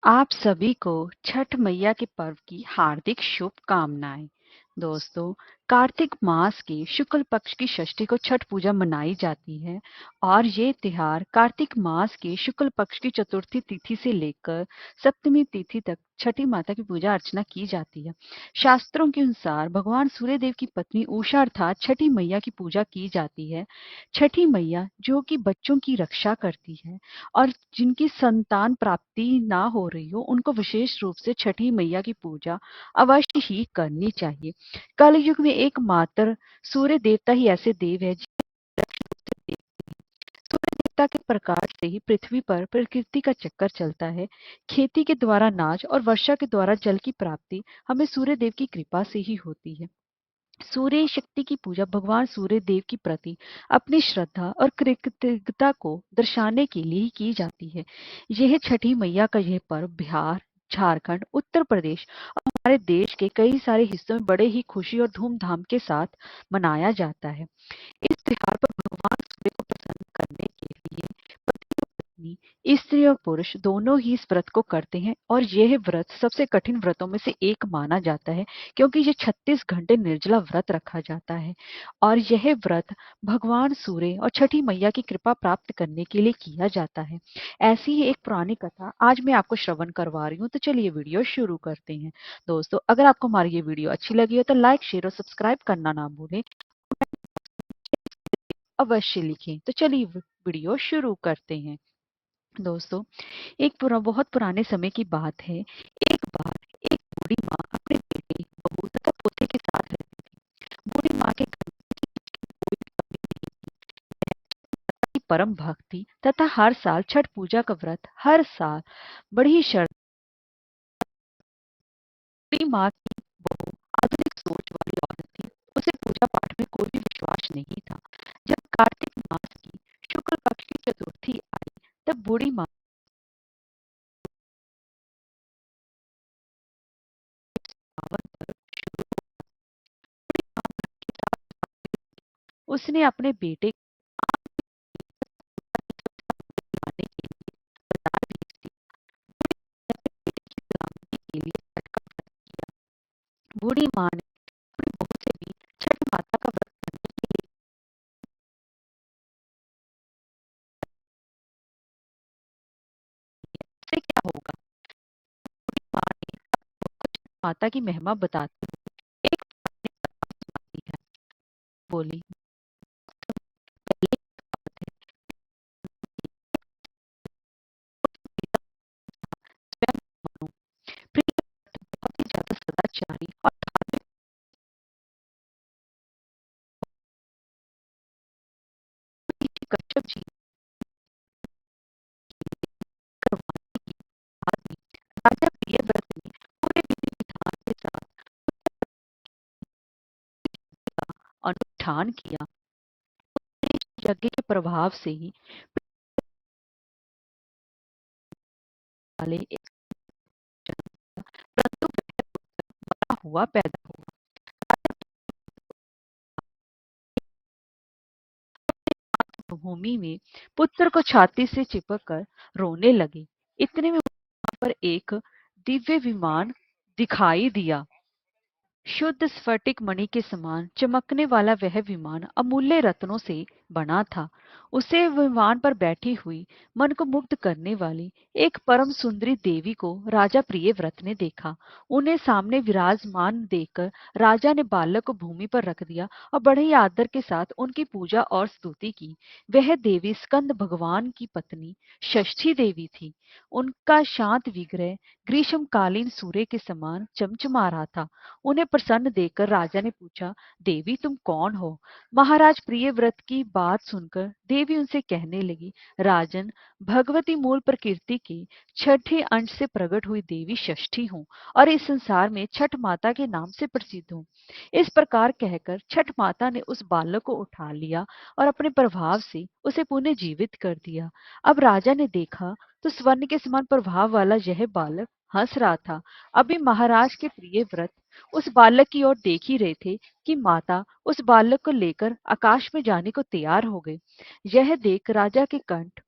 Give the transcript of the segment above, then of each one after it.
आप सभी को छठ मैया के पर्व की हार्दिक शुभकामनाएं। दोस्तों, कार्तिक मास के शुक्ल पक्ष की षष्ठी को छठ पूजा मनाई जाती है और ये त्योहार कार्तिक मास के शुक्ल पक्ष की चतुर्थी तिथि से लेकर सप्तमी तिथि तक छठी माता की पूजा अर्चना की जाती है। शास्त्रों के अनुसार भगवान सूर्य देव की पत्नी उषा अर्थात छठी मैया की पूजा की जाती है। छठी मैया जो कि बच्चों की रक्षा करती है और जिनकी संतान प्राप्ति ना हो रही हो, उनको विशेष रूप से छठी मैया की पूजा अवश्य ही करनी चाहिए। कलयुग में एकमात्र सूर्य देवता ही ऐसे देव है जिन्हें प्रत्यक्ष रूप से देखते हैं। सूर्य देवता के प्रकाश से ही पृथ्वी पर प्रकृति का चक्कर चलता है। खेती के द्वारा अनाज और वर्षा के द्वारा जल की प्राप्ति हमें सूर्य देव की कृपा से ही होती है। सूर्य शक्ति की पूजा भगवान सूर्य देव के प्रति अपनी श्रद्धा और कृतज्ञता को दर्शाने के लिए ही की जाती है। यह छठी मैया का यह पर्व बिहार, झारखंड, उत्तर प्रदेश और हमारे देश के कई सारे हिस्सों में बड़े ही खुशी और धूमधाम के साथ मनाया जाता है। इस त्योहार पर भगवान सूर्य को प्रसन्न करने के लिए पति और पत्नी, स्त्री और पुरुष दोनों ही इस व्रत को करते हैं और यह व्रत सबसे कठिन व्रतों में से एक माना जाता है क्योंकि ये 36 घंटे निर्जला व्रत रखा जाता है और यह व्रत भगवान सूर्य और छठी मैया की कृपा प्राप्त करने के लिए किया जाता है। ऐसी ही एक पुरानी कथा आज मैं आपको श्रवण करवा रही हूँ, तो चलिए वीडियो शुरू करते हैं। दोस्तों, अगर आपको हमारी ये वीडियो अच्छी लगी हो तो लाइक, शेयर और सब्सक्राइब करना ना भूलें। अवश्य लिखें। तो चलिए वीडियो शुरू करते हैं। दोस्तों, एक बहुत पुराने समय की बात है। एक बार एक बूढ़ी माँ अपने बेटे, बहू तथा पोते के साथ रहती थी। बूढ़ी माँ के घर में किसी चीज की कोई भी कमी नहीं थी। वह की परम भक्त थी तथा हर साल छठ पूजा का व्रत हर साल बड़ी ही श्रद्धा। बूढ़ी माँ की बहू आधुनिक सोच वाली औरत थी। उसे पूजा पाठ में कोई भी विश्वास नहीं था। जब कार्तिक मास की शुक्ल पक्ष की चतुर्थी आई, तब बूढ़ी माँ पावन पर्व शुरू हुआ। बूढ़ी माँ घर की साफ सफाई, उसने अपने बेटे को आग में जलाने के लिए बाजार भेज दिया। बूढ़ी माँ ने अपने बेटे की सलामती के लिए छठ का व्रत किया। बूढ़ी माँ ने अपनी बहू से भी छठ माता का व्रत करने के लिए कहा। इससे क्या होगा? बूढ़ी माँ ने अपनी बहू को छठ माता की महिमा बताते हुए एक पुरानी कथा सुनाई है। बोली, पहले की बात है, स्वयं मानो प्रियव्रत बहुत ही ज्यादा सदाचारी और धार्मिक ऋषि कश्यप जी करवाने की बाद में राजा प्रियव्रत ने पूरे विधि विधान के साथ का अनुष्ठान किया। इस यज्ञ के प्रभाव से ही वाले एक जन्म लिया, परंतु वह पुत्र बड़ा हुआ पैदा हुआ। राजा भूमि में पुत्र को छाती से चिपक कर रोने लगे। इतने में वहां पर एक दिव्य विमान दिखाई दिया। शुद्ध स्फटिक मणि के समान चमकने वाला वह विमान अमूल्य रत्नों से बना था। उसे विमान पर बैठी हुई मन को मुग्ध करने वाली एक परम सुंदरी देवी को राजा प्रियव्रत ने देखा। उन्हें सामने विराजमान देखकर राजा ने बालक को भूमि पर रख दिया और बड़े ही आदर के साथ उनकी पूजा और स्तुति की। वह देवी स्कंद भगवान की पत्नी षष्ठी देवी थी। उनका शांत विग्रह ग्रीष्मकालीन सूर्य के समान चमचमा रहा था। उन्हें प्रसन्न देखकर राजा ने पूछा, देवी तुम कौन हो? महाराज प्रियव्रत की बात सुनकर देवी उनसे कहने लगी, राजन, भगवती मूल प्रकृति के छठे अंश से प्रकट हुई देवी षष्ठी हूँ और इस संसार में छठ माता के नाम से प्रसिद्ध हूँ। इस प्रकार कहकर छठ माता ने उस बालक को उठा लिया और अपने प्रभाव से उसे पुनः जीवित कर दिया। अब राजा ने देखा तो स्वर्ण के समान प्रभाव वाला यह बालक हंस रहा था। अभी महाराज के प्रिय व्रत उस बालक की ओर देख ही रहे थे कि माता उस बालक को लेकर आकाश में जाने को तैयार हो गई। यह देख राजा के कंठ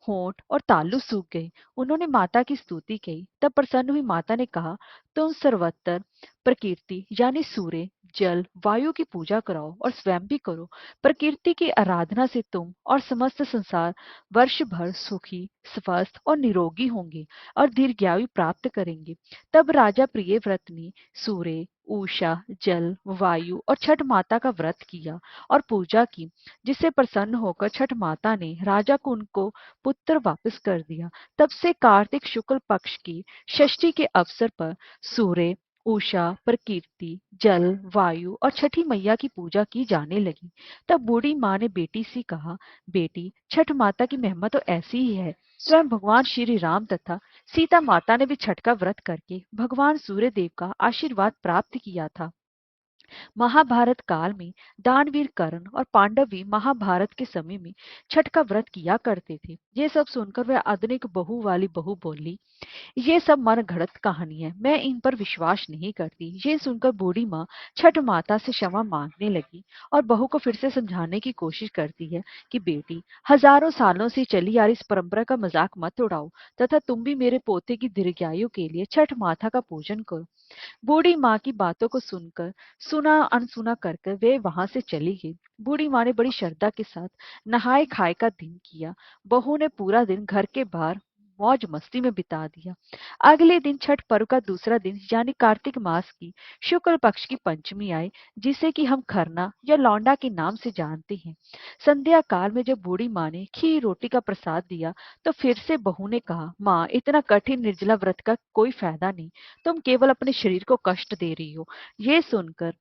होंठ और तालु सूख गए। उन्होंने माता की स्तुति की। तब प्रसन्न हुई माता ने कहा, तुम सर्वत्र प्रकृति यानी सूर्य, जल, वायु की पूजा कराओ और स्वयं भी करो। प्रकृति की आराधना से तुम और समस्त संसार वर्ष भर सुखी, स्वस्थ और निरोगी होंगे और दीर्घायु प्राप्त करेंगे। तब राजा प्रियव्रत ने सूर्य, उषा, जल, वायु और छठ माता का व्रत किया और पूजा की, जिससे प्रसन्न होकर छठ माता ने राजा को उनको पुत्र वापस कर दिया। तब से कार्तिक शुक्ल पक्ष की षष्ठी के अवसर पर सूर्य, उषा, प्रकृति, जल, वायु और छठी मैया की पूजा की जाने लगी। तब बूढ़ी माँ ने बेटी से कहा, बेटी, छठ माता की महिमा तो ऐसी ही है। स्वयं भगवान श्री राम तथा सीता माता ने भी छठ का व्रत करके भगवान सूर्य देव का आशीर्वाद प्राप्त किया था। महाभारत काल में दानवीर कर्ण और पांडव भी महाभारत के समय में छठ का व्रत किया करते थे। ये सब सुनकर वह आधुनिक बहू वाली बहू बोली, ये सब मन घड़त कहानी है, मैं इन पर विश्वास नहीं करती। ये सुनकर बूढ़ी माँ छठ माता से क्षमा मांगने लगी और बहू को फिर से समझाने की कोशिश करती है कि बेटी, हजारों सालों से चली आ रही इस परंपरा का मजाक मत उड़ाओ तथा तुम भी मेरे पोते की दीर्घायु के लिए छठ माता का पूजन करो। बूढ़ी माँ की बातों को सुनकर सुना अनसुना कर वे वहां से चली गई। बूढ़ी माँ ने बड़ी श्रद्धा के साथ नहाए खाए का दिन किया। बहू ने पूरा दिन घर के बाहर मौज मस्ती में बिता दिया। अगले दिन छठ पर्व का दूसरा दिन यानी कार्तिक मास की शुक्ल पक्ष की पंचमी आई, जिसे कि हम खरना या लौंडा के नाम से जानते हैं। संध्या काल में जब बूढ़ी माँ ने खीर रोटी का प्रसाद दिया तो फिर से बहू ने कहा, माँ, इतना कठिन निर्जला व्रत का कोई फायदा नहीं, तुम केवल अपने शरीर को कष्ट दे रही हो। ये सुनकर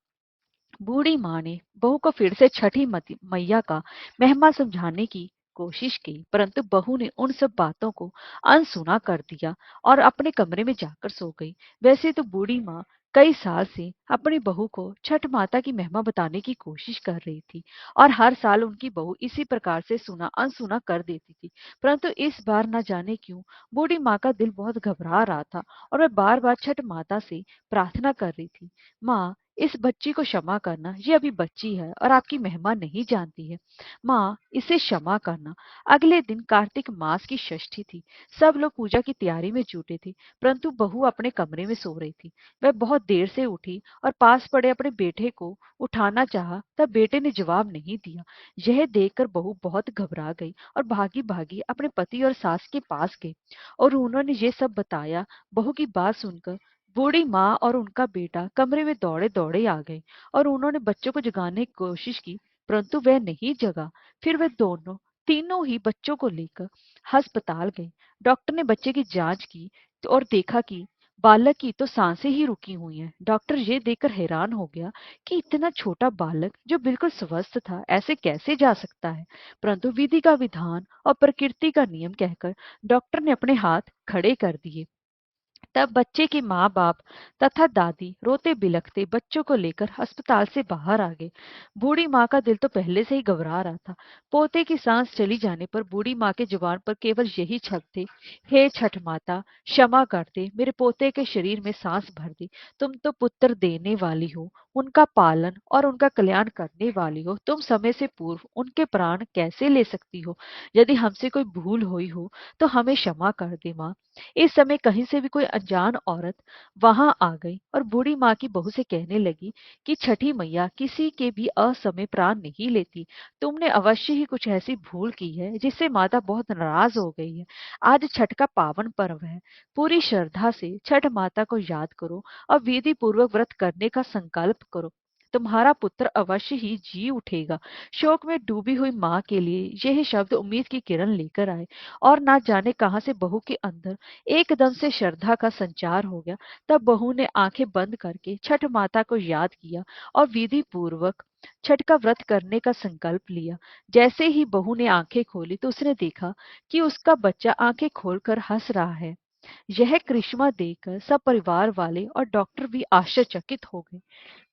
बूढ़ी माँ ने बहू को फिर से छठी मैया का महिमा समझाने की कोशिश की, परंतु बहू ने उन सब बातों को अनसुना कर दिया और अपने कमरे में जाकर सो गई। वैसे तो बूढ़ी माँ कई साल से अपनी बहू को छठ माता की महिमा बताने की कोशिश कर रही थी और हर साल उनकी बहू इसी प्रकार से सुना अनसुना कर देती थी, परंतु इस बार न जाने क्यों बूढ़ी माँ का दिल बहुत घबरा रहा था और वह बार बार छठ माता से प्रार्थना कर रही थी, माँ, इस बच्ची को क्षमा करना, ये अभी बच्ची है और आपकी महिमा नहीं जानती है। माँ, इसे क्षमा करना। अगले दिन कार्तिक मास की षष्ठी थी। सब लोग पूजा की तैयारी में जुटे थे, परंतु बहू अपने कमरे में सो रही थी। वह बहुत देर से उठी और पास पड़े अपने बेटे को उठाना चाहा, तब बेटे ने जवाब नहीं दिया। यह देखकर बहू बहुत घबरा गई और भागी भागी अपने पति और सास के पास गई और उन्होंने ये सब बताया। बहू की बात सुनकर बूढ़ी माँ और उनका बेटा कमरे में दौड़े दौड़े आ गए और उन्होंने बच्चों को जगाने की कोशिश की, परंतु वह नहीं जगा। फिर वे दोनों तीनों ही बच्चों को लेकर अस्पताल गए। डॉक्टर ने बच्चे की जांच की और देखा कि बालक की तो सांसें ही रुकी हुई हैं। डॉक्टर ये देखकर हैरान हो गया कि इतना छोटा बालक जो बिल्कुल स्वस्थ था ऐसे कैसे जा सकता है, परंतु विधि का विधान और प्रकृति का नियम कहकर डॉक्टर ने अपने हाथ खड़े कर दिए। तब बच्चे के माँ बाप तथा दादी रोते बिलखते बच्चों को लेकर अस्पताल से बाहर आ गए। बूढ़ी माँ का दिल तो पहले से ही घबरा रहा था। पोते की सांस चली जाने पर बूढ़ी माँ के जुबान पर केवल यही शब्द थे, हे छठ माता, क्षमा कर दे, मेरे पोते के शरीर में सांस भर दे। तुम तो पुत्र देने वाली हो, उनका पालन और उनका कल्याण करने वाली हो। तुम समय से पूर्व उनके प्राण कैसे ले सकती हो? यदि हमसे कोई भूल हुई हो तो हमें क्षमा कर दे माँ। इस समय कहीं से भी कोई अनजान औरत वहां आ गई और बूढ़ी माँ की बहू से कहने लगी कि छठी मैया किसी के भी असमय प्राण नहीं लेती। तुमने अवश्य ही कुछ ऐसी भूल की है जिससे माता बहुत नाराज हो गई है। आज छठ का पावन पर्व है। पूरी श्रद्धा से छठ माता को याद करो और विधि पूर्वक व्रत करने का संकल्प करो। तुम्हारा पुत्र अवश्य ही जी उठेगा। शोक में डूबी हुई माँ के लिए यह शब्द उम्मीद की किरण लेकर आए और ना जाने कहां से बहू के अंदर एकदम से श्रद्धा का संचार हो गया। तब बहू ने आंखें बंद करके छठ माता को याद किया और विधि पूर्वक छठ का व्रत करने का संकल्प लिया। जैसे ही बहू ने आंखें खोली तो उसने देखा कि उसका बच्चा आंखें खोलकर हंस रहा है। यह करिश्मा देखकर सब परिवार वाले और डॉक्टर भी आश्चर्यचकित हो गए।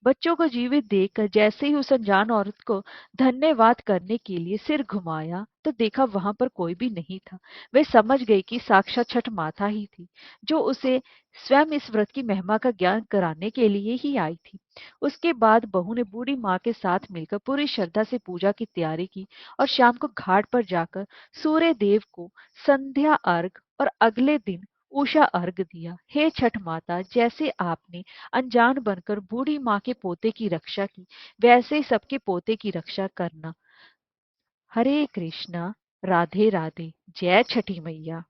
बच्चों को जीवित देखकर जैसे ही उस अनजान औरत को धन्यवाद करने के लिए सिर घुमाया तो देखा वहां पर कोई भी नहीं था। वे समझ गए कि साक्षात छठ माता ही थी, जो उसे स्वयं इस व्रत की महिमा का ज्ञान कराने के लिए ही आई थी। उसके बाद बहू ने बूढ़ी माँ के साथ मिलकर पूरी श्रद्धा से पूजा की तैयारी की और शाम को घाट पर जाकर सूर्य देव को संध्या अर्घ और अगले दिन उषा अर्घ दिया। हे छठ माता, जैसे आपने अनजान बनकर बूढ़ी माँ के पोते की रक्षा की, वैसे ही सबके पोते की रक्षा करना। हरे कृष्णा। राधे राधे। जय छठी मैया।